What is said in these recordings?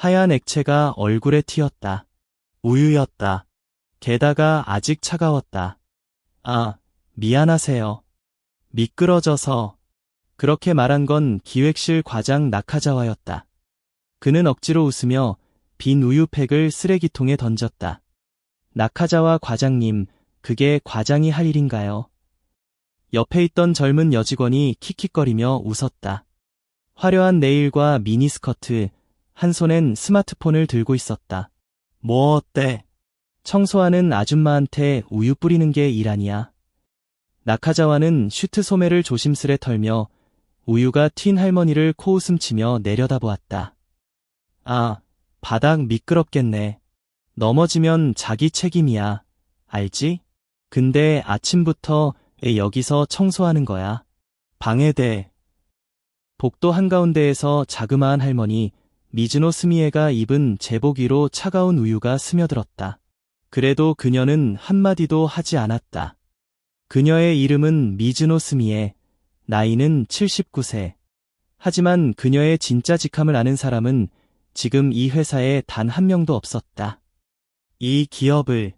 하얀 액체가 얼굴에 튀었다. 우유였다. 게다가 아직 차가웠다. 아, 미안하세요. 미끄러져서. 그렇게 말한 건 기획실 과장 나카자와였다. 그는 억지로 웃으며 빈 우유팩을 쓰레기통에 던졌다. 나카자와 과장님, 그게 과장이 할 일인가요? 옆에 있던 젊은 여직원이 킥킥거리며 웃었다. 화려한 네일과 미니스커트, 한 손엔 스마트폰을 들고 있었다. 뭐 어때? 청소하는 아줌마한테 우유 뿌리는 게 일 아니야. 나카자와는 슈트 소매를 조심스레 털며 우유가 튄 할머니를 코웃음치며 내려다보았다. 아, 바닥 미끄럽겠네. 넘어지면 자기 책임이야. 알지? 근데 아침부터 왜 여기서 청소하는 거야? 방해돼. 복도 한가운데에서 자그마한 할머니 미즈노 스미에가 입은 제복 위로 차가운 우유가 스며들었다. 그래도 그녀는 한마디도 하지 않았다. 그녀의 이름은 미즈노 스미에, 나이는 79세. 하지만 그녀의 진짜 직함을 아는 사람은 지금 이 회사에 단 한 명도 없었다. 이 기업을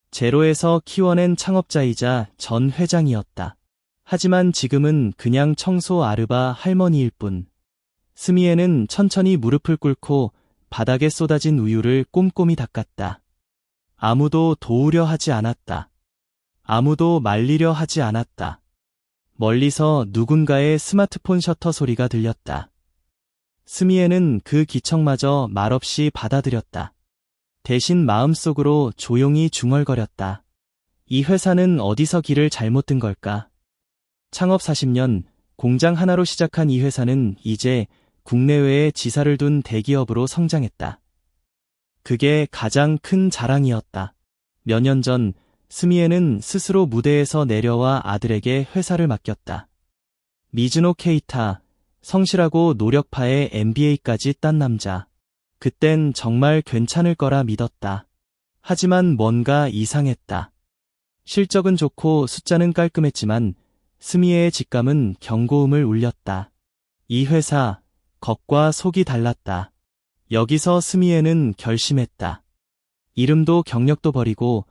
제로에서 키워낸 창업자이자 전 회장이었다. 하지만 지금은 그냥 청소 아르바 할머니일 뿐. 스미에는 천천히 무릎을 꿇고 바닥에 쏟아진 우유를 꼼꼼히 닦았다. 아무도 도우려 하지 않았다. 아무도 말리려 하지 않았다. 멀리서 누군가의 스마트폰 셔터 소리가 들렸다. 스미에는 그 기척마저 말없이 받아들였다. 대신 마음속으로 조용히 중얼거렸다. 이 회사는 어디서 길을 잘못 든 걸까? 창업 40년, 공장 하나로 시작한 이 회사는 이제 국내외에 지사를 둔 대기업으로 성장했다. 그게 가장 큰 자랑이었다. 몇 년 전 스미에는 스스로 무대에서 내려와 아들에게 회사를 맡겼다. 미즈노 케이타, 성실하고 노력파의 MBA까지 딴 남자. 그땐 정말 괜찮을 거라 믿었다. 하지만 뭔가 이상했다. 실적은 좋고 숫자는 깔끔했지만 스미에의 직감은 경고음을 울렸다. 이 회사, 겉과 속이 달랐다. 여기서 스미에는 결심했다. 이름도 경력도 버리고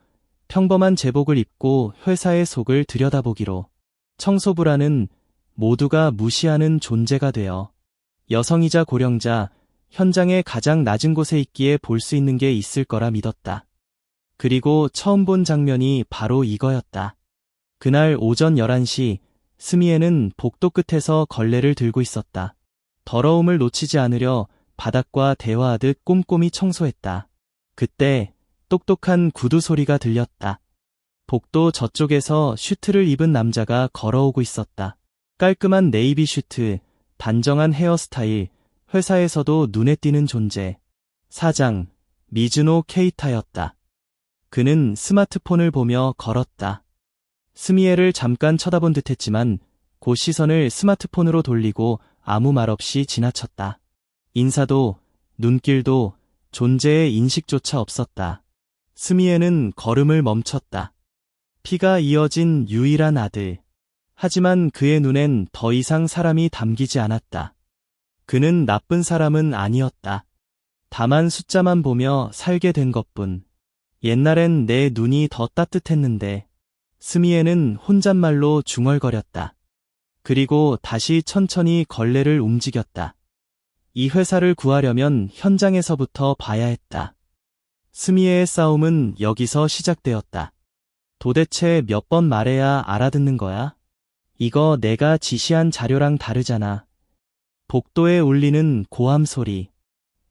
평범한 제복을 입고 회사의 속을 들여다보기로. 청소부라는 모두가 무시하는 존재가 되어 여성이자 고령자, 현장의 가장 낮은 곳에 있기에 볼 수 있는 게 있을 거라 믿었다. 그리고 처음 본 장면이 바로 이거였다. 그날 오전 11시, 스미에는 복도 끝에서 걸레를 들고 있었다. 더러움을 놓치지 않으려 바닥과 대화하듯 꼼꼼히 청소했다. 그때 똑똑한 구두 소리가 들렸다. 복도 저쪽에서 슈트를 입은 남자가 걸어오고 있었다. 깔끔한 네이비 슈트, 단정한 헤어스타일, 회사에서도 눈에 띄는 존재. 사장, 미즈노 케이타였다. 그는 스마트폰을 보며 걸었다. 스미에를 잠깐 쳐다본 듯 했지만 곧 시선을 스마트폰으로 돌리고 아무 말 없이 지나쳤다. 인사도, 눈길도, 존재의 인식조차 없었다. 스미에는 걸음을 멈췄다. 피가 이어진 유일한 아들. 하지만 그의 눈엔 더 이상 사람이 담기지 않았다. 그는 나쁜 사람은 아니었다. 다만 숫자만 보며 살게 된 것뿐. 옛날엔 내 눈이 더 따뜻했는데. 스미에는 혼잣말로 중얼거렸다. 그리고 다시 천천히 걸레를 움직였다. 이 회사를 구하려면 현장에서부터 봐야 했다. 스미에의 싸움은 여기서 시작되었다. 도대체 몇 번 말해야 알아듣는 거야? 이거 내가 지시한 자료랑 다르잖아. 복도에 울리는 고함 소리.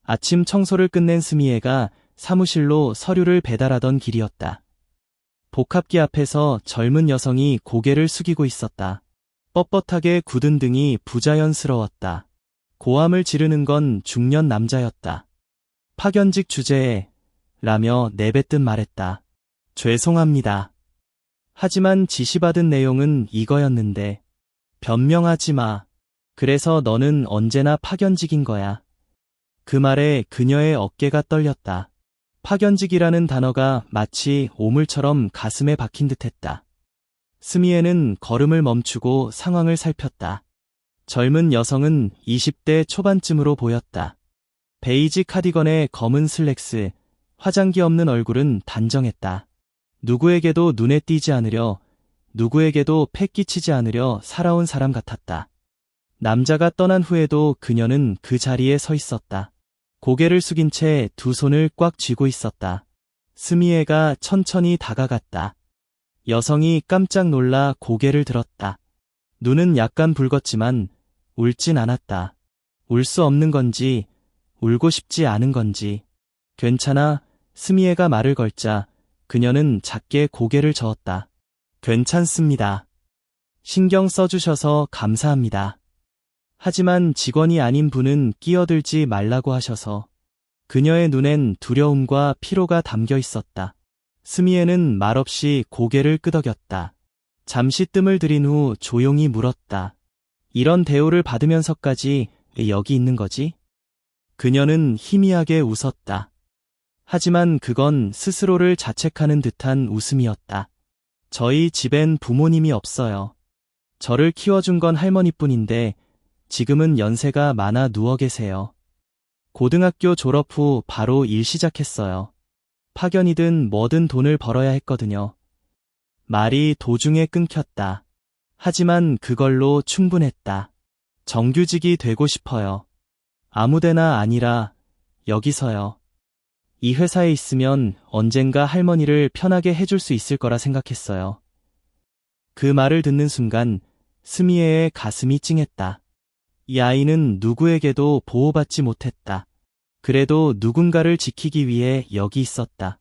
아침 청소를 끝낸 스미에가 사무실로 서류를 배달하던 길이었다. 복합기 앞에서 젊은 여성이 고개를 숙이고 있었다. 뻣뻣하게 굳은 등이 부자연스러웠다. 고함을 지르는 건 중년 남자였다. 파견직 주제에 라며 내뱉듯 말했다. 죄송합니다. 하지만 지시받은 내용은 이거였는데. 변명하지 마. 그래서 너는 언제나 파견직인 거야. 그 말에 그녀의 어깨가 떨렸다. 파견직이라는 단어가 마치 오물처럼 가슴에 박힌 듯했다. 스미에는 걸음을 멈추고 상황을 살폈다. 젊은 여성은 20대 초반쯤으로 보였다. 베이지 카디건에 검은 슬랙스, 화장기 없는 얼굴은 단정했다. 누구에게도 눈에 띄지 않으려, 누구에게도 패 끼치지 않으려 살아온 사람 같았다. 남자가 떠난 후에도 그녀는 그 자리에 서 있었다. 고개를 숙인 채 두 손을 꽉 쥐고 있었다. 스미에가 천천히 다가갔다. 여성이 깜짝 놀라 고개를 들었다. 눈은 약간 붉었지만 울진 않았다. 울 수 없는 건지, 울고 싶지 않은 건지. 괜찮아, 스미에가 말을 걸자 그녀는 작게 고개를 저었다. 괜찮습니다. 신경 써주셔서 감사합니다. 하지만 직원이 아닌 분은 끼어들지 말라고 하셔서. 그녀의 눈엔 두려움과 피로가 담겨 있었다. 스미에는 말없이 고개를 끄덕였다. 잠시 뜸을 들인 후 조용히 물었다. 이런 대우를 받으면서까지 왜 여기 있는 거지? 그녀는 희미하게 웃었다. 하지만 그건 스스로를 자책하는 듯한 웃음이었다. 저희 집엔 부모님이 없어요. 저를 키워준 건 할머니뿐인데 지금은 연세가 많아 누워 계세요. 고등학교 졸업 후 바로 일 시작했어요. 파견이든 뭐든 돈을 벌어야 했거든요. 말이 도중에 끊겼다. 하지만 그걸로 충분했다. 정규직이 되고 싶어요. 아무데나 아니라 여기서요. 이 회사에 있으면 언젠가 할머니를 편하게 해줄 수 있을 거라 생각했어요. 그 말을 듣는 순간 스미에의 가슴이 찡했다. 이 아이는 누구에게도 보호받지 못했다. 그래도 누군가를 지키기 위해 여기 있었다.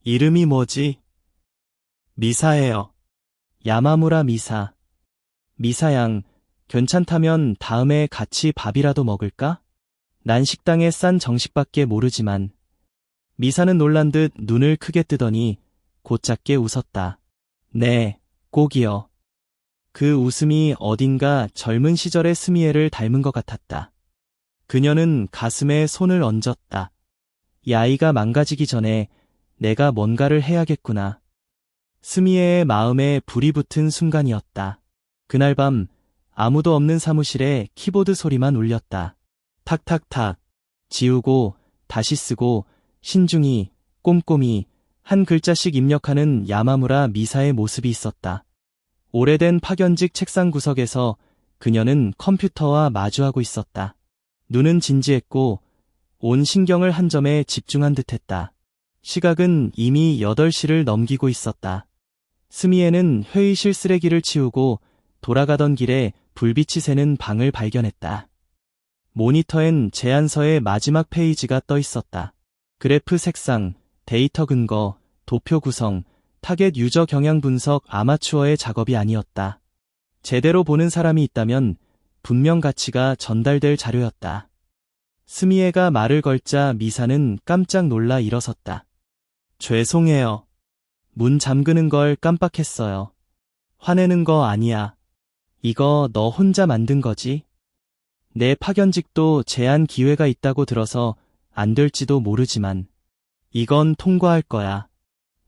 이름이 뭐지? 미사예요. 야마무라 미사. 미사양, 괜찮다면 다음에 같이 밥이라도 먹을까? 난 식당에 싼 정식밖에 모르지만. 미사는 놀란 듯 눈을 크게 뜨더니 곧작게 웃었다. 네, 꼭이요. 그 웃음이 어딘가 젊은 시절의 스미에를 닮은 것 같았다. 그녀는 가슴에 손을 얹었다. 이 아이가 망가지기 전에 내가 뭔가를 해야겠구나. 스미에의 마음에 불이 붙은 순간이었다. 그날 밤 아무도 없는 사무실에 키보드 소리만 울렸다. 탁탁탁, 지우고 다시 쓰고 신중히 꼼꼼히 한 글자씩 입력하는 야마무라 미사의 모습이 있었다. 오래된 파견직 책상 구석에서 그녀는 컴퓨터와 마주하고 있었다. 눈은 진지했고 온 신경을 한 점에 집중한 듯했다. 시각은 이미 8시를 넘기고 있었다. 스미에는 회의실 쓰레기를 치우고 돌아가던 길에 불빛이 새는 방을 발견했다. 모니터엔 제안서의 마지막 페이지가 떠 있었다. 그래프 색상, 데이터 근거, 도표 구성, 타겟 유저 경향 분석 아마추어의 작업이 아니었다. 제대로 보는 사람이 있다면 분명 가치가 전달될 자료였다. 스미에가 말을 걸자 미사는 깜짝 놀라 일어섰다. 죄송해요. 문 잠그는 걸 깜빡했어요. 화내는 거 아니야. 이거 너 혼자 만든 거지? 내 파견직도 제안 기회가 있다고 들어서 안 될지도 모르지만 이건 통과할 거야.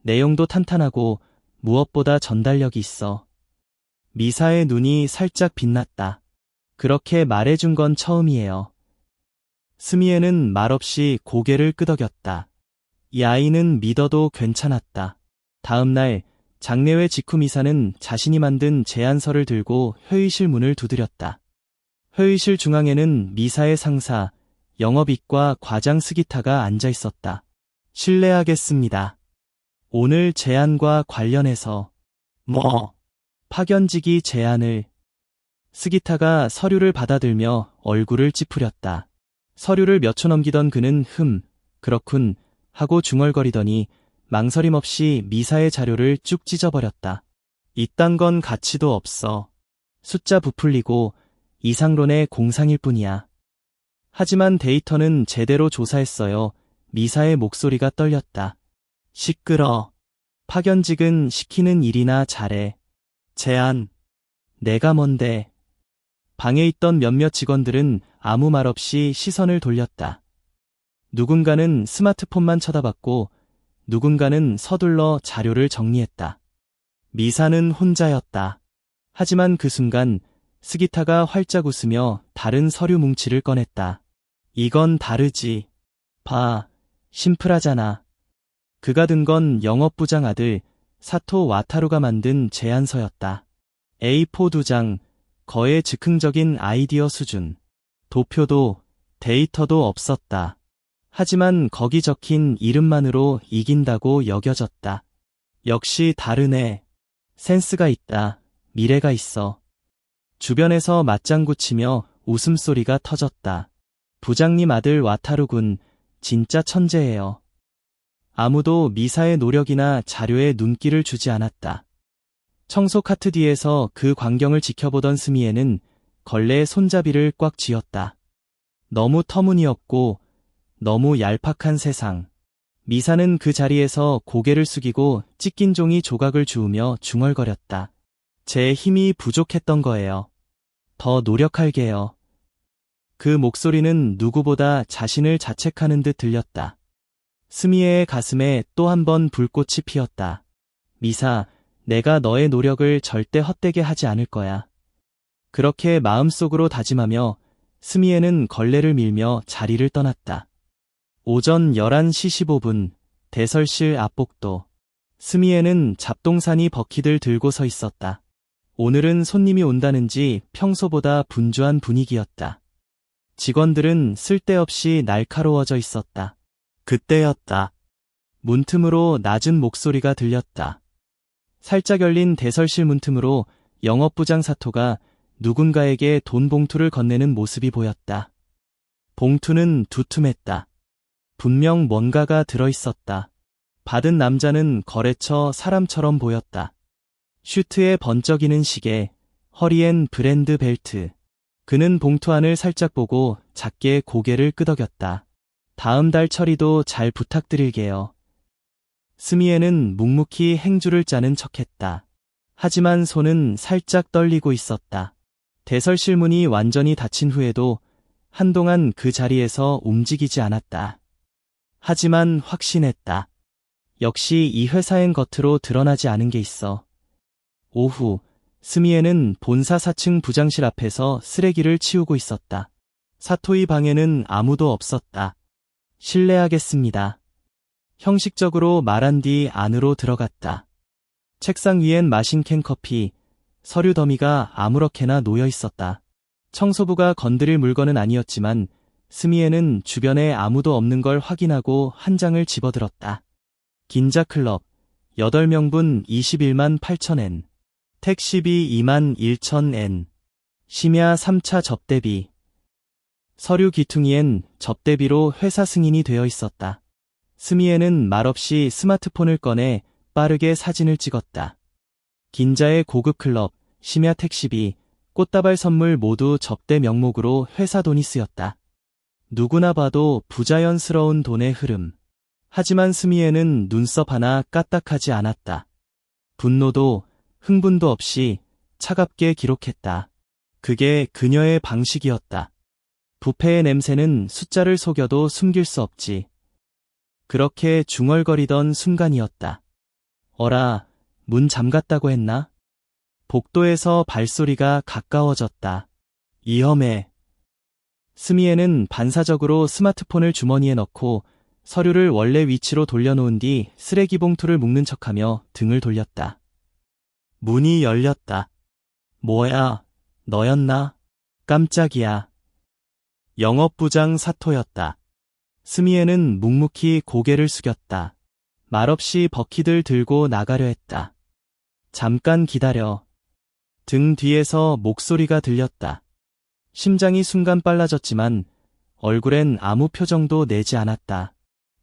내용도 탄탄하고 무엇보다 전달력이 있어. 미사의 눈이 살짝 빛났다. 그렇게 말해준 건 처음이에요. 스미에는 말없이 고개를 끄덕였다. 이 아이는 믿어도 괜찮았다. 다음 날 장례회 직후 미사는 자신이 만든 제안서를 들고 회의실 문을 두드렸다. 회의실 중앙에는 미사의 상사, 영업이과 과장 스기타가 앉아 있었다. 실례하겠습니다. 오늘 제안과 관련해서 파견직이 제안을. 스기타가 서류를 받아들며 얼굴을 찌푸렸다. 서류를 몇 초 넘기던 그는 그렇군 하고 중얼거리더니 망설임 없이 미사의 자료를 쭉 찢어버렸다. 이딴 건 가치도 없어. 숫자 부풀리고 이상론의 공상일 뿐이야. 하지만 데이터는 제대로 조사했어요. 미사의 목소리가 떨렸다. 시끄러. 파견직은 시키는 일이나 잘해. 제안. 내가 뭔데. 방에 있던 몇몇 직원들은 아무 말 없이 시선을 돌렸다. 누군가는 스마트폰만 쳐다봤고 누군가는 서둘러 자료를 정리했다. 미사는 혼자였다. 하지만 그 순간 스기타가 활짝 웃으며 다른 서류 뭉치를 꺼냈다. 이건 다르지. 봐, 심플하잖아. 그가 든 건 영업부장 아들 사토 와타루가 만든 제안서였다. A4 2장, 거의 즉흥적인 아이디어 수준. 도표도 데이터도 없었다. 하지만 거기 적힌 이름만으로 이긴다고 여겨졌다. 역시 다르네. 센스가 있다. 미래가 있어. 주변에서 맞장구 치며 웃음소리가 터졌다. 부장님 아들 와타루군, 진짜 천재예요. 아무도 미사의 노력이나 자료에 눈길을 주지 않았다. 청소 카트 뒤에서 그 광경을 지켜보던 스미에는 걸레의 손잡이를 꽉 쥐었다. 너무 터무니없고 너무 얄팍한 세상. 미사는 그 자리에서 고개를 숙이고 찢긴 종이 조각을 주우며 중얼거렸다. 제 힘이 부족했던 거예요. 더 노력할게요. 그 목소리는 누구보다 자신을 자책하는 듯 들렸다. 스미에의 가슴에 또 한 번 불꽃이 피었다. 미사, 내가 너의 노력을 절대 헛되게 하지 않을 거야. 그렇게 마음속으로 다짐하며 스미에는 걸레를 밀며 자리를 떠났다. 오전 11시 15분, 대설실 앞복도. 스미에는 잡동사니 버킷을 들고 서 있었다. 오늘은 손님이 온다는지 평소보다 분주한 분위기였다. 직원들은 쓸데없이 날카로워져 있었다. 그때였다. 문틈으로 낮은 목소리가 들렸다. 살짝 열린 대설실 문틈으로 영업부장 사토가 누군가에게 돈 봉투를 건네는 모습이 보였다. 봉투는 두툼했다. 분명 뭔가가 들어있었다. 받은 남자는 거래처 사람처럼 보였다. 슈트에 번쩍이는 시계, 허리엔 브랜드 벨트. 그는 봉투 안을 살짝 보고 작게 고개를 끄덕였다. 다음 달 처리도 잘 부탁드릴게요. 스미에는 묵묵히 행주를 짜는 척했다. 하지만 손은 살짝 떨리고 있었다. 대설실 문이 완전히 닫힌 후에도 한동안 그 자리에서 움직이지 않았다. 하지만 확신했다. 역시 이 회사엔 겉으로 드러나지 않은 게 있어. 오후, 스미에는 본사 4층 부장실 앞에서 쓰레기를 치우고 있었다. 사토의 방에는 아무도 없었다. 실례하겠습니다. 형식적으로 말한 뒤 안으로 들어갔다. 책상 위엔 마신 캔 커피, 서류 더미가 아무렇게나 놓여 있었다. 청소부가 건드릴 물건은 아니었지만 스미에는 주변에 아무도 없는 걸 확인하고 한 장을 집어들었다. 긴자클럽, 8명분 21만 8천엔, 택시비 2만 1천엔, 심야 3차 접대비. 서류 귀퉁이엔 접대비로 회사 승인이 되어 있었다. 스미에는 말없이 스마트폰을 꺼내 빠르게 사진을 찍었다. 긴자의 고급 클럽, 심야 택시비, 꽃다발 선물 모두 접대 명목으로 회사 돈이 쓰였다. 누구나 봐도 부자연스러운 돈의 흐름. 하지만 스미에는 눈썹 하나 까딱하지 않았다. 분노도 흥분도 없이 차갑게 기록했다. 그게 그녀의 방식이었다. 부패의 냄새는 숫자를 속여도 숨길 수 없지. 그렇게 중얼거리던 순간이었다. 어라, 문 잠갔다고 했나? 복도에서 발소리가 가까워졌다. 위험해. 스미에는 반사적으로 스마트폰을 주머니에 넣고 서류를 원래 위치로 돌려놓은 뒤 쓰레기 봉투를 묶는 척하며 등을 돌렸다. 문이 열렸다. 뭐야, 너였나? 깜짝이야. 영업부장 사토였다. 스미에는 묵묵히 고개를 숙였다. 말없이 버킷을 들고 나가려 했다. 잠깐 기다려. 등 뒤에서 목소리가 들렸다. 심장이 순간 빨라졌지만 얼굴엔 아무 표정도 내지 않았다.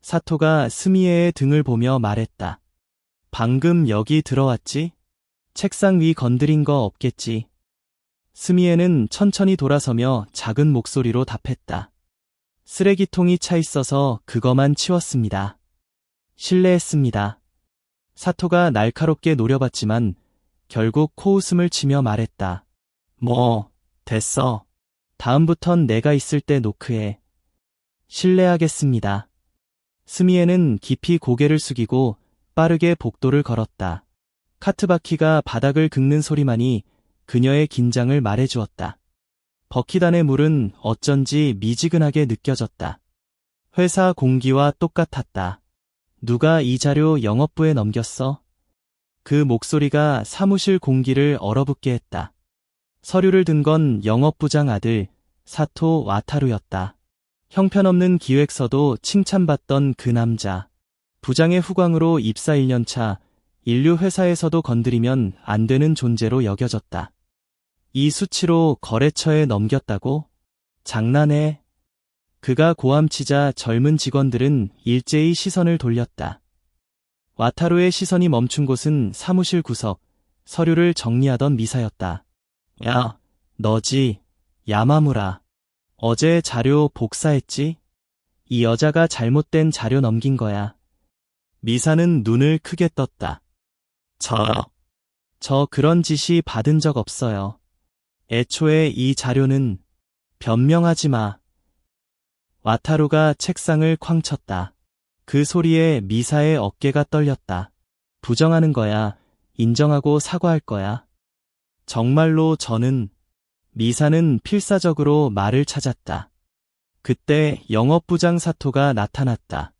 사토가 스미에의 등을 보며 말했다. 방금 여기 들어왔지? 책상 위 건드린 거 없겠지? 스미에는 천천히 돌아서며 작은 목소리로 답했다. 쓰레기통이 차 있어서 그거만 치웠습니다. 실례했습니다. 사토가 날카롭게 노려봤지만 결국 코웃음을 치며 말했다. 뭐, 됐어. 다음부턴 내가 있을 때 노크해. 실례하겠습니다. 스미에는 깊이 고개를 숙이고 빠르게 복도를 걸었다. 카트 바퀴가 바닥을 긁는 소리만이 그녀의 긴장을 말해주었다. 버킷 안의 물은 어쩐지 미지근하게 느껴졌다. 회사 공기와 똑같았다. 누가 이 자료 영업부에 넘겼어? 그 목소리가 사무실 공기를 얼어붙게 했다. 서류를 든 건 영업부장 아들 사토 와타루였다. 형편없는 기획서도 칭찬받던 그 남자. 부장의 후광으로 입사 1년차 인류 회사에서도 건드리면 안 되는 존재로 여겨졌다. 이 수치로 거래처에 넘겼다고? 장난해? 그가 고함치자 젊은 직원들은 일제히 시선을 돌렸다. 와타루의 시선이 멈춘 곳은 사무실 구석, 서류를 정리하던 미사였다. 야, 너지, 야마무라. 어제 자료 복사했지? 이 여자가 잘못된 자료 넘긴 거야. 미사는 눈을 크게 떴다. 저 그런 지시 받은 적 없어요. 애초에 이 자료는 변명하지 마. 와타루가 책상을 쾅 쳤다. 그 소리에 미사의 어깨가 떨렸다. 부정하는 거야. 인정하고 사과할 거야. 정말로 저는... 미사는 필사적으로 말을 찾았다. 그때 영업부장 사토가 나타났다.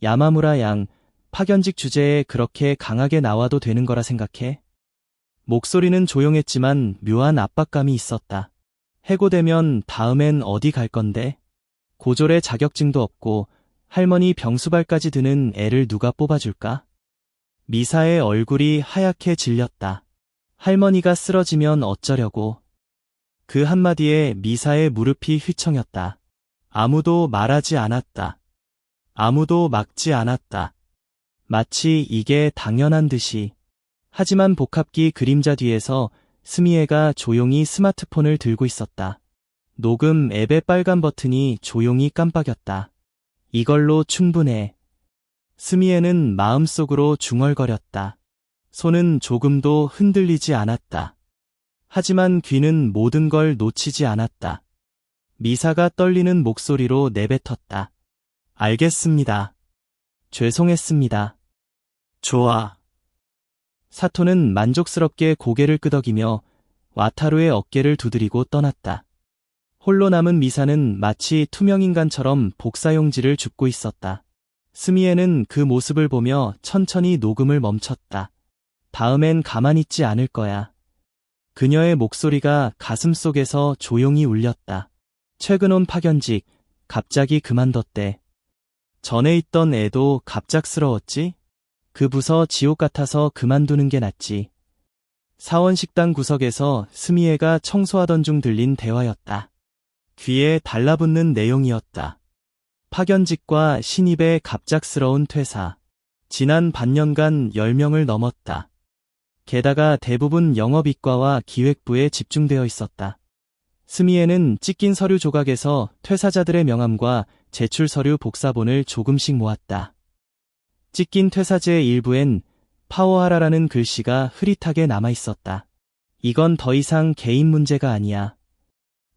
야마무라 양, 파견직 주제에 그렇게 강하게 나와도 되는 거라 생각해? 목소리는 조용했지만 묘한 압박감이 있었다. 해고되면 다음엔 어디 갈 건데? 고졸의 자격증도 없고 할머니 병수발까지 드는 애를 누가 뽑아줄까? 미사의 얼굴이 하얗게 질렸다. 할머니가 쓰러지면 어쩌려고. 그 한마디에 미사의 무릎이 휘청였다. 아무도 말하지 않았다. 아무도 막지 않았다. 마치 이게 당연한 듯이. 하지만 복합기 그림자 뒤에서 스미에가 조용히 스마트폰을 들고 있었다. 녹음 앱의 빨간 버튼이 조용히 깜빡였다. 이걸로 충분해. 스미에는 마음속으로 중얼거렸다. 손은 조금도 흔들리지 않았다. 하지만 귀는 모든 걸 놓치지 않았다. 미사가 떨리는 목소리로 내뱉었다. 알겠습니다. 죄송했습니다. 좋아. 사토는 만족스럽게 고개를 끄덕이며 와타루의 어깨를 두드리고 떠났다. 홀로 남은 미사는 마치 투명인간처럼 복사용지를 줍고 있었다. 스미에는 그 모습을 보며 천천히 녹음을 멈췄다. 다음엔 가만히 있지 않을 거야. 그녀의 목소리가 가슴속에서 조용히 울렸다. 최근 온 파견직, 갑자기 그만뒀대. 전에 있던 애도 갑작스러웠지? 그 부서 지옥 같아서 그만두는 게 낫지. 사원식당 구석에서 스미에가 청소하던 중 들린 대화였다. 귀에 달라붙는 내용이었다. 파견직과 신입의 갑작스러운 퇴사. 지난 반년간 10명을 넘었다. 게다가 대부분 영업이과와 기획부에 집중되어 있었다. 스미에는 찢긴 서류 조각에서 퇴사자들의 명함과 제출 서류 복사본을 조금씩 모았다. 찢긴 퇴사자의 일부엔 파워하라라는 글씨가 흐릿하게 남아있었다. 이건 더 이상 개인 문제가 아니야.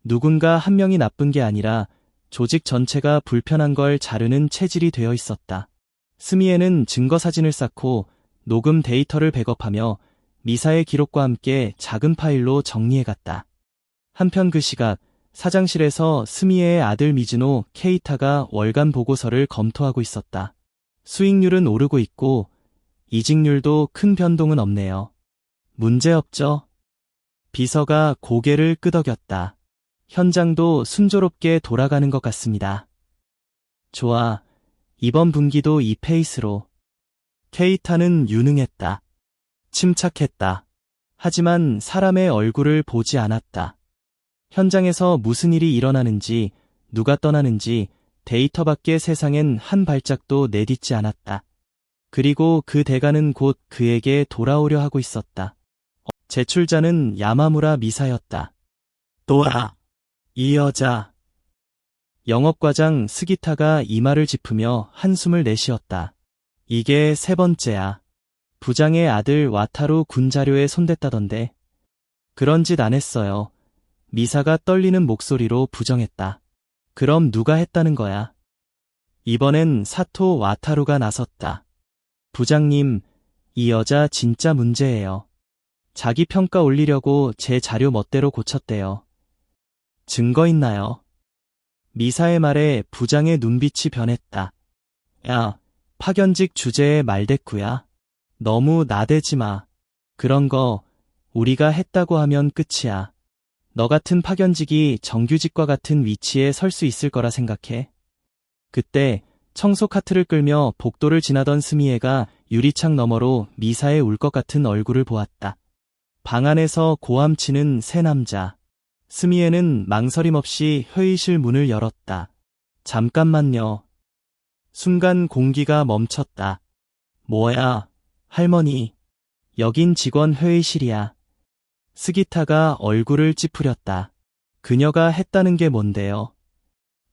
누군가 한 명이 나쁜 게 아니라 조직 전체가 불편한 걸 자르는 체질이 되어 있었다. 스미에는 증거 사진을 쌓고 녹음 데이터를 백업하며 미사의 기록과 함께 작은 파일로 정리해갔다. 한편 그 시각 사장실에서 스미에의 아들 미즈노 케이타가 월간 보고서를 검토하고 있었다. 수익률은 오르고 있고 이직률도 큰 변동은 없네요. 문제없죠? 비서가 고개를 끄덕였다. 현장도 순조롭게 돌아가는 것 같습니다. 좋아. 이번 분기도 이 페이스로. 케이타는 유능했다. 침착했다. 하지만 사람의 얼굴을 보지 않았다. 현장에서 무슨 일이 일어나는지, 누가 떠나는지 데이터 밖의 세상엔 한 발짝도 내딛지 않았다. 그리고 그 대가는 곧 그에게 돌아오려 하고 있었다. 제출자는 야마무라 미사였다. 또아, 이 여자. 영업과장 스기타가 이마를 짚으며 한숨을 내쉬었다. 이게 세 번째야. 부장의 아들 와타루 군 자료에 손댔다던데. 그런 짓 안 했어요. 미사가 떨리는 목소리로 부정했다. 그럼 누가 했다는 거야? 이번엔 사토 와타루가 나섰다. 부장님, 이 여자 진짜 문제예요. 자기 평가 올리려고 제 자료 멋대로 고쳤대요. 증거 있나요? 미사의 말에 부장의 눈빛이 변했다. 야, 파견직 주제에 말대꾸야. 너무 나대지 마. 그런 거 우리가 했다고 하면 끝이야. 너 같은 파견직이 정규직과 같은 위치에 설 수 있을 거라 생각해? 그때 청소 카트를 끌며 복도를 지나던 스미애가 유리창 너머로 미사의 울 것 같은 얼굴을 보았다. 방 안에서 고함치는 세 남자. 스미애는 망설임 없이 회의실 문을 열었다. 잠깐만요. 순간 공기가 멈췄다. 뭐야, 할머니. 여긴 직원 회의실이야. 스기타가 얼굴을 찌푸렸다. 그녀가 했다는 게 뭔데요?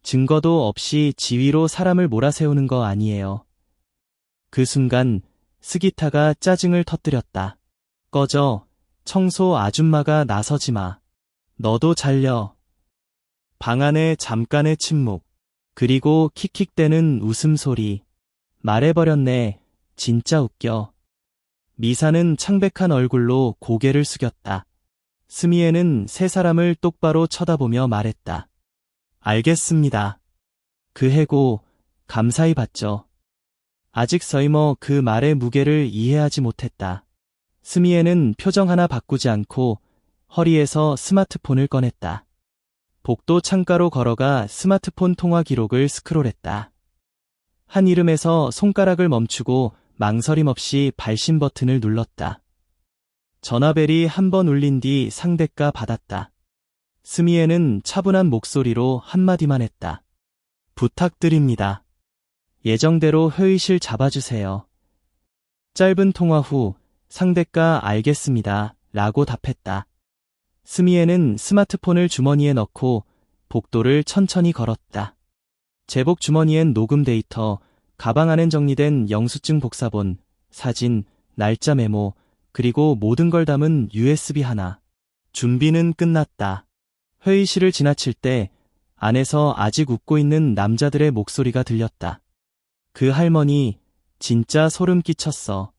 증거도 없이 지위로 사람을 몰아세우는 거 아니에요. 그 순간 스기타가 짜증을 터뜨렸다. 꺼져. 청소 아줌마가 나서지 마. 너도 잘려. 방 안에 잠깐의 침묵. 그리고 킥킥대는 웃음소리. 말해버렸네. 진짜 웃겨. 미사는 창백한 얼굴로 고개를 숙였다. 스미애는 세 사람을 똑바로 쳐다보며 말했다. 알겠습니다. 그 해고 감사히 받죠. 아직 서이머 그 말의 무게를 이해하지 못했다. 스미애는 표정 하나 바꾸지 않고 허리에서 스마트폰을 꺼냈다. 복도 창가로 걸어가 스마트폰 통화 기록을 스크롤했다. 한 이름에서 손가락을 멈추고 망설임 없이 발신 버튼을 눌렀다. 전화벨이 한 번 울린 뒤 상대가 받았다. 스미애는 차분한 목소리로 한마디만 했다. 부탁드립니다. 예정대로 회의실 잡아주세요. 짧은 통화 후 상대가 알겠습니다. 라고 답했다. 스미애는 스마트폰을 주머니에 넣고 복도를 천천히 걸었다. 제복 주머니엔 녹음 데이터, 가방 안엔 정리된 영수증 복사본, 사진, 날짜 메모, 그리고 모든 걸 담은 USB 하나. 준비는 끝났다. 회의실을 지나칠 때 안에서 아직 웃고 있는 남자들의 목소리가 들렸다. 그 할머니 진짜 소름 끼쳤어.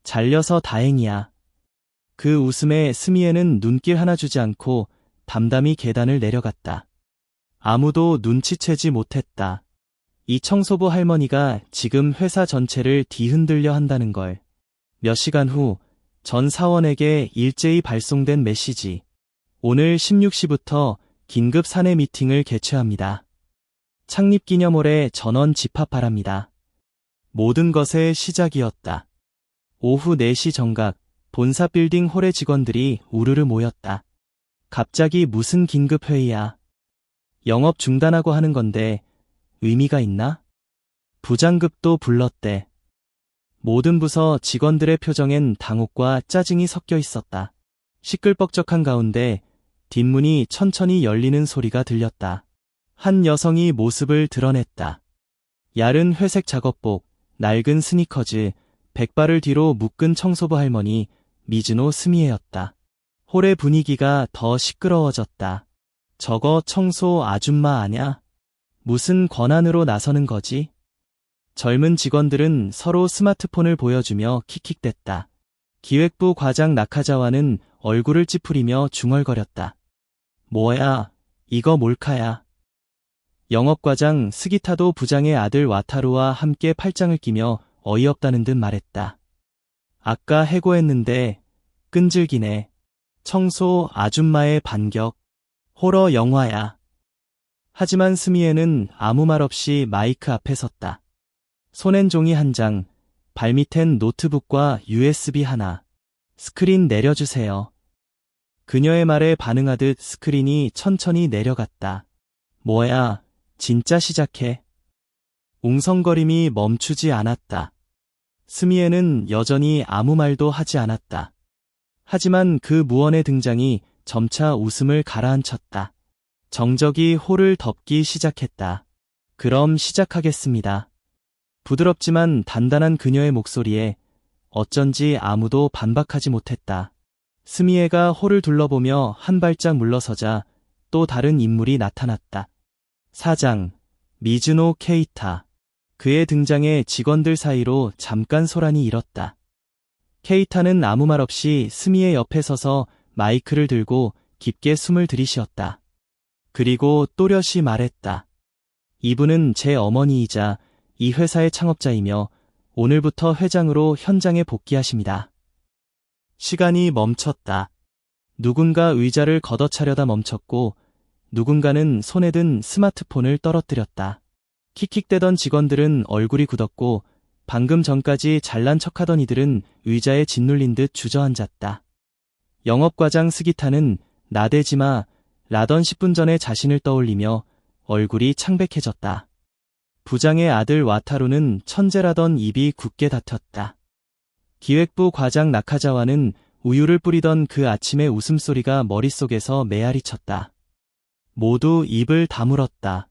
잘려서 다행이야. 그 웃음에 스미애는 눈길 하나 주지 않고 담담히 계단을 내려갔다. 아무도 눈치채지 못했다. 이 청소부 할머니가 지금 회사 전체를 뒤흔들려 한다는 걸. 몇 시간 후 전 사원에게 일제히 발송된 메시지. 오늘 16시부터 긴급 사내 미팅을 개최합니다. 창립기념홀에 전원 집합 바랍니다. 모든 것의 시작이었다. 오후 4시 정각 본사 빌딩 홀의 직원들이 우르르 모였다. 갑자기 무슨 긴급 회의야? 영업 중단하고 하는 건데 의미가 있나? 부장급도 불렀대. 모든 부서 직원들의 표정엔 당혹과 짜증이 섞여 있었다. 시끌벅적한 가운데 뒷문이 천천히 열리는 소리가 들렸다. 한 여성이 모습을 드러냈다. 야른 회색 작업복, 낡은 스니커즈, 백발을 뒤로 묶은 청소부 할머니 미즈노 스미애였다. 홀의 분위기가 더 시끄러워졌다. 저거 청소 아줌마 아냐? 무슨 권한으로 나서는 거지? 젊은 직원들은 서로 스마트폰을 보여주며 킥킥댔다. 기획부 과장 나카자와는 얼굴을 찌푸리며 중얼거렸다. 뭐야, 이거 몰카야. 영업과장 스기타도 부장의 아들 와타루와 함께 팔짱을 끼며 어이없다는 듯 말했다. 아까 해고했는데 끈질기네. 청소 아줌마의 반격. 호러 영화야. 하지만 스미애는 아무 말 없이 마이크 앞에 섰다. 손엔 종이 한 장, 발밑엔 노트북과 USB 하나. 스크린 내려주세요. 그녀의 말에 반응하듯 스크린이 천천히 내려갔다. 뭐야, 진짜 시작해. 웅성거림이 멈추지 않았다. 스미애는 여전히 아무 말도 하지 않았다. 하지만 그 무언의 등장이 점차 웃음을 가라앉혔다. 정적이 홀을 덮기 시작했다. 그럼 시작하겠습니다. 부드럽지만 단단한 그녀의 목소리에 어쩐지 아무도 반박하지 못했다. 스미애가 홀을 둘러보며 한 발짝 물러서자 또 다른 인물이 나타났다. 사장, 미즈노 케이타. 그의 등장에 직원들 사이로 잠깐 소란이 일었다. 케이타는 아무 말 없이 스미애 옆에 서서 마이크를 들고 깊게 숨을 들이쉬었다. 그리고 또렷이 말했다. 이분은 제 어머니이자 이 회사의 창업자이며 오늘부터 회장으로 현장에 복귀하십니다. 시간이 멈췄다. 누군가 의자를 걷어차려다 멈췄고 누군가는 손에 든 스마트폰을 떨어뜨렸다. 킥킥대던 직원들은 얼굴이 굳었고 방금 전까지 잘난 척하던 이들은 의자에 짓눌린 듯 주저앉았다. 영업과장 스기타는 나대지마 라던 10분 전에 자신을 떠올리며 얼굴이 창백해졌다. 부장의 아들 와타루는 천재라던 입이 굳게 닫혔다. 기획부 과장 나카자와는 우유를 뿌리던 그 아침의 웃음소리가 머릿속에서 메아리 쳤다. 모두 입을 다물었다.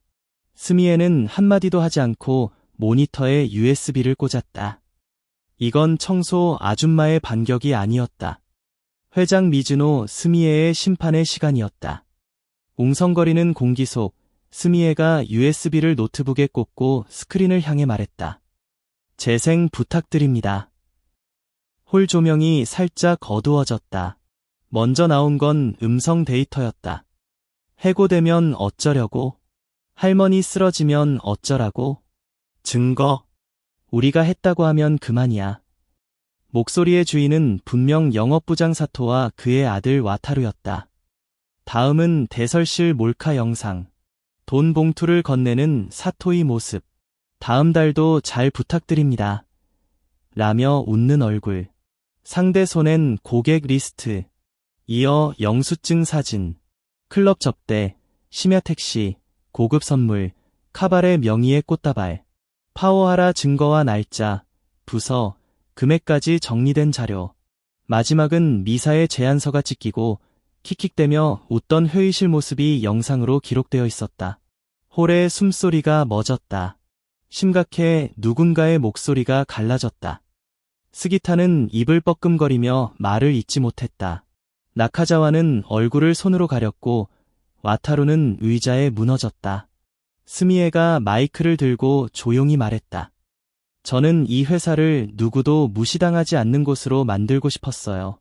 스미에는 한마디도 하지 않고 모니터에 USB를 꽂았다. 이건 청소 아줌마의 반격이 아니었다. 회장 미즈노 스미에의 심판의 시간이었다. 웅성거리는 공기 속 스미에가 USB를 노트북에 꽂고 스크린을 향해 말했다. 재생 부탁드립니다. 홀 조명이 살짝 어두워졌다. 먼저 나온 건 음성 데이터였다. 해고되면 어쩌려고? 할머니 쓰러지면 어쩌라고? 증거. 우리가 했다고 하면 그만이야. 목소리의 주인은 분명 영업부장 사토와 그의 아들 와타루였다. 다음은 대설실 몰카 영상. 돈 봉투를 건네는 사토의 모습. 다음 달도 잘 부탁드립니다. 라며 웃는 얼굴. 상대 손엔 고객 리스트. 이어 영수증 사진. 클럽 접대, 심야 택시, 고급 선물, 카바레 명의의 꽃다발. 파워하라 증거와 날짜, 부서, 금액까지 정리된 자료. 마지막은 미사의 제안서가 찍히고 킥킥대며 웃던 회의실 모습이 영상으로 기록되어 있었다. 홀의 숨소리가 멎었다. 심각해 누군가의 목소리가 갈라졌다. 스기타는 입을 뻐끔거리며 말을 잇지 못했다. 나카자와는 얼굴을 손으로 가렸고 와타루는 의자에 무너졌다. 스미에가 마이크를 들고 조용히 말했다. 저는 이 회사를 누구도 무시당하지 않는 곳으로 만들고 싶었어요.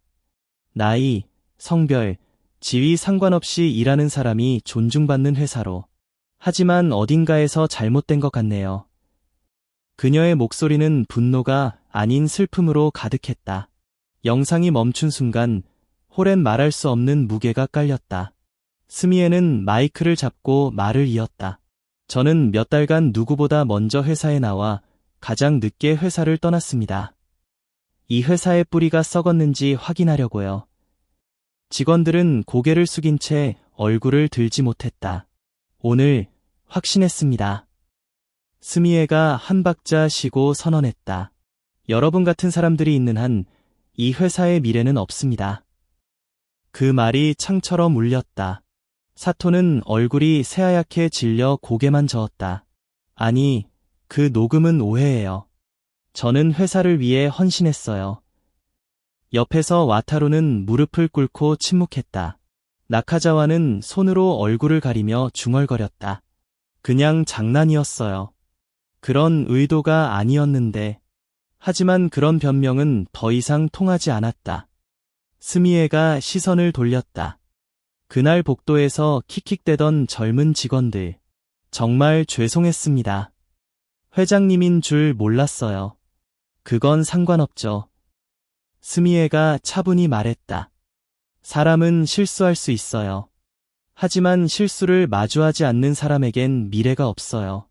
나이, 성별, 지위 상관없이 일하는 사람이 존중받는 회사로. 하지만 어딘가에서 잘못된 것 같네요. 그녀의 목소리는 분노가 아닌 슬픔으로 가득했다. 영상이 멈춘 순간 홀엔 말할 수 없는 무게가 깔렸다. 스미에는 마이크를 잡고 말을 이었다. 저는 몇 달간 누구보다 먼저 회사에 나와 가장 늦게 회사를 떠났습니다. 이 회사의 뿌리가 썩었는지 확인하려고요. 직원들은 고개를 숙인 채 얼굴을 들지 못했다. 오늘 확신했습니다. 스미에가 한 박자 쉬고 선언했다. 여러분 같은 사람들이 있는 한 이 회사의 미래는 없습니다. 그 말이 창처럼 울렸다. 사토는 얼굴이 새하얗게 질려 고개만 저었다. 아니, 그 녹음은 오해예요. 저는 회사를 위해 헌신했어요. 옆에서 와타루는 무릎을 꿇고 침묵했다. 나카자와는 손으로 얼굴을 가리며 중얼거렸다. 그냥 장난이었어요. 그런 의도가 아니었는데. 하지만 그런 변명은 더 이상 통하지 않았다. 스미에가 시선을 돌렸다. 그날 복도에서 킥킥대던 젊은 직원들. 정말 죄송했습니다. 회장님인 줄 몰랐어요. 그건 상관없죠. 스미에가 차분히 말했다. 사람은 실수할 수 있어요. 하지만 실수를 마주하지 않는 사람에겐 미래가 없어요.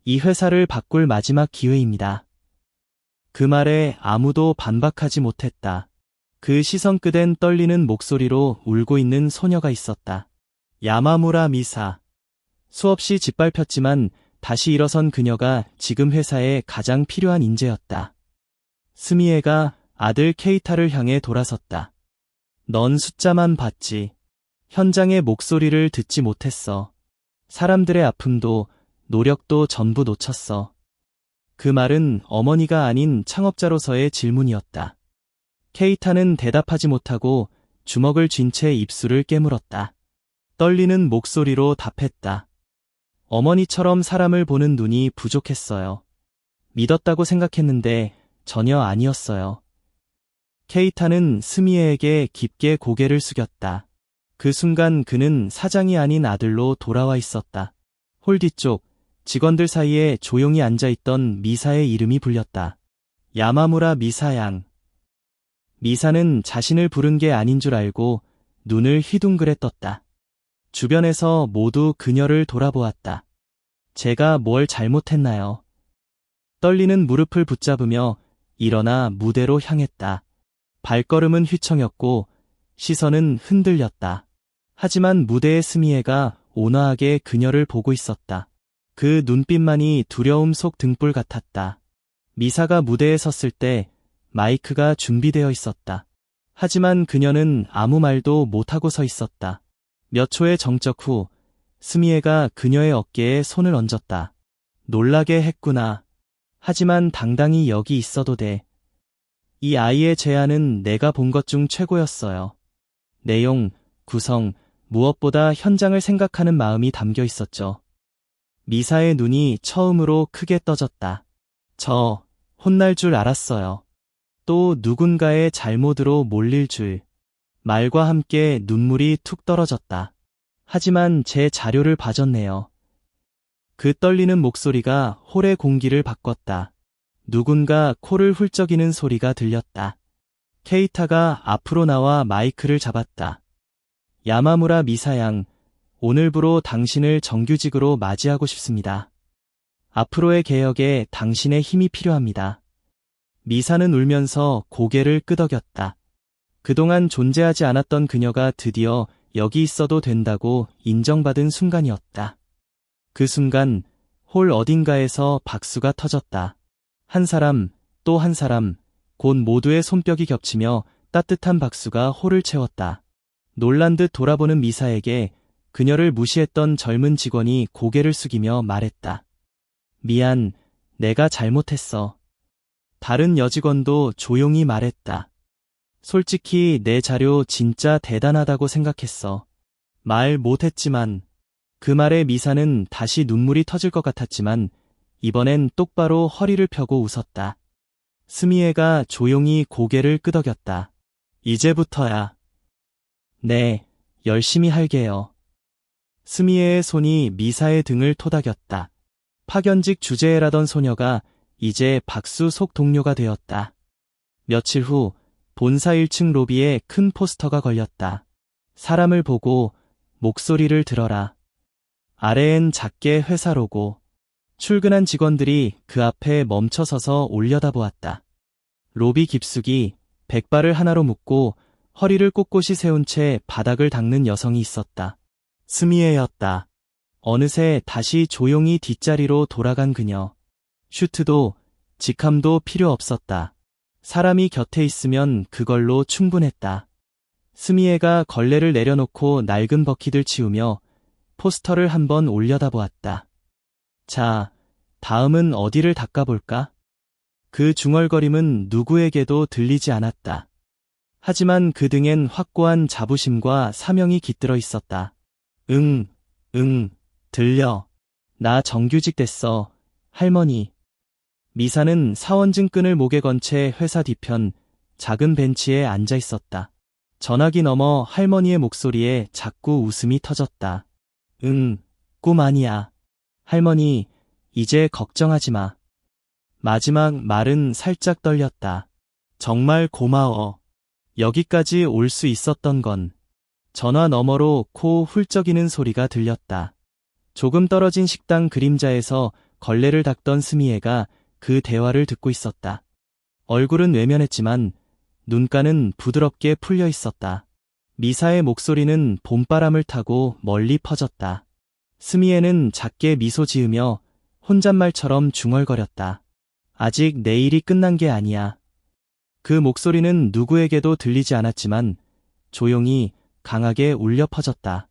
이 회사를 바꿀 마지막 기회입니다. 그 말에 아무도 반박하지 못했다. 그 시선 끝엔 떨리는 목소리로 울고 있는 소녀가 있었다. 야마무라 미사. 수없이 짓밟혔지만 다시 일어선 그녀가 지금 회사에 가장 필요한 인재였다. 스미에가 아들 케이타를 향해 돌아섰다. 넌 숫자만 봤지. 현장의 목소리를 듣지 못했어. 사람들의 아픔도 노력도 전부 놓쳤어. 그 말은 어머니가 아닌 창업자로서의 질문이었다. 케이타는 대답하지 못하고 주먹을 쥔 채 입술을 깨물었다. 떨리는 목소리로 답했다. 어머니처럼 사람을 보는 눈이 부족했어요. 믿었다고 생각했는데 전혀 아니었어요. 케이타는 스미에에게 깊게 고개를 숙였다. 그 순간 그는 사장이 아닌 아들로 돌아와 있었다. 홀 뒤쪽 직원들 사이에 조용히 앉아있던 미사의 이름이 불렸다. 야마무라 미사양. 미사는 자신을 부른 게 아닌 줄 알고 눈을 휘둥그레 떴다. 주변에서 모두 그녀를 돌아보았다. 제가 뭘 잘못했나요? 떨리는 무릎을 붙잡으며 일어나 무대로 향했다. 발걸음은 휘청였고 시선은 흔들렸다. 하지만 무대의 스미에가 온화하게 그녀를 보고 있었다. 그 눈빛만이 두려움 속 등불 같았다. 미사가 무대에 섰을 때 마이크가 준비되어 있었다. 하지만 그녀는 아무 말도 못하고 서 있었다. 몇 초의 정적 후 스미에가 그녀의 어깨에 손을 얹었다. 놀라게 했구나. 하지만 당당히 여기 있어도 돼. 이 아이의 제안은 내가 본 것 중 최고였어요. 내용, 구성, 무엇보다 현장을 생각하는 마음이 담겨 있었죠. 미사의 눈이 처음으로 크게 떠졌다. 저 혼날 줄 알았어요. 또 누군가의 잘못으로 몰릴 줄. 말과 함께 눈물이 툭 떨어졌다. 하지만 제 자료를 봐줬네요. 그 떨리는 목소리가 홀의 공기를 바꿨다. 누군가 코를 훌쩍이는 소리가 들렸다. 케이타가 앞으로 나와 마이크를 잡았다. 야마무라 미사양, 오늘부로 당신을 정규직으로 맞이하고 싶습니다. 앞으로의 개혁에 당신의 힘이 필요합니다. 미사는 울면서 고개를 끄덕였다. 그동안 존재하지 않았던 그녀가 드디어 여기 있어도 된다고 인정받은 순간이었다. 그 순간 홀 어딘가에서 박수가 터졌다. 한 사람, 또 한 사람, 곧 모두의 손뼉이 겹치며 따뜻한 박수가 홀을 채웠다. 놀란 듯 돌아보는 미사에게 그녀를 무시했던 젊은 직원이 고개를 숙이며 말했다. 미안, 내가 잘못했어. 다른 여직원도 조용히 말했다. 솔직히 내 자료 진짜 대단하다고 생각했어. 말 못했지만 그 말에 미사는 다시 눈물이 터질 것 같았지만 이번엔 똑바로 허리를 펴고 웃었다. 스미에가 조용히 고개를 끄덕였다. 이제부터야. 네, 열심히 할게요. 스미에의 손이 미사의 등을 토닥였다. 파견직 주제라던 소녀가 이제 박수 속 동료가 되었다. 며칠 후 본사 1층 로비에 큰 포스터가 걸렸다. 사람을 보고 목소리를 들어라. 아래엔 작게 회사 로고. 출근한 직원들이 그 앞에 멈춰서서 올려다보았다. 로비 깊숙이 백발을 하나로 묶고 허리를 꼿꼿이 세운 채 바닥을 닦는 여성이 있었다. 스미에였다. 어느새 다시 조용히 뒷자리로 돌아간 그녀. 슈트도 직함도 필요 없었다. 사람이 곁에 있으면 그걸로 충분했다. 스미에가 걸레를 내려놓고 낡은 버킷을 치우며 포스터를 한번 올려다보았다. 자, 다음은 어디를 닦아볼까? 그 중얼거림은 누구에게도 들리지 않았다. 하지만 그 등엔 확고한 자부심과 사명이 깃들어 있었다. 응, 들려. 나 정규직 됐어, 할머니. 미사는 사원증 끈을 목에 건 채 회사 뒤편 작은 벤치에 앉아 있었다. 전화기 너머 할머니의 목소리에 자꾸 웃음이 터졌다. 응, 꿈 아니야. 할머니, 이제 걱정하지 마. 마지막 말은 살짝 떨렸다. 정말 고마워. 여기까지 올 수 있었던 건. 전화 너머로 코 훌쩍이는 소리가 들렸다. 조금 떨어진 식당 그림자에서 걸레를 닦던 스미에가 그 대화를 듣고 있었다. 얼굴은 외면했지만 눈가는 부드럽게 풀려 있었다. 미사의 목소리는 봄바람을 타고 멀리 퍼졌다. 스미에는 작게 미소 지으며 혼잣말처럼 중얼거렸다. 아직 내 일이 끝난 게 아니야. 그 목소리는 누구에게도 들리지 않았지만 조용히 강하게 울려 퍼졌다.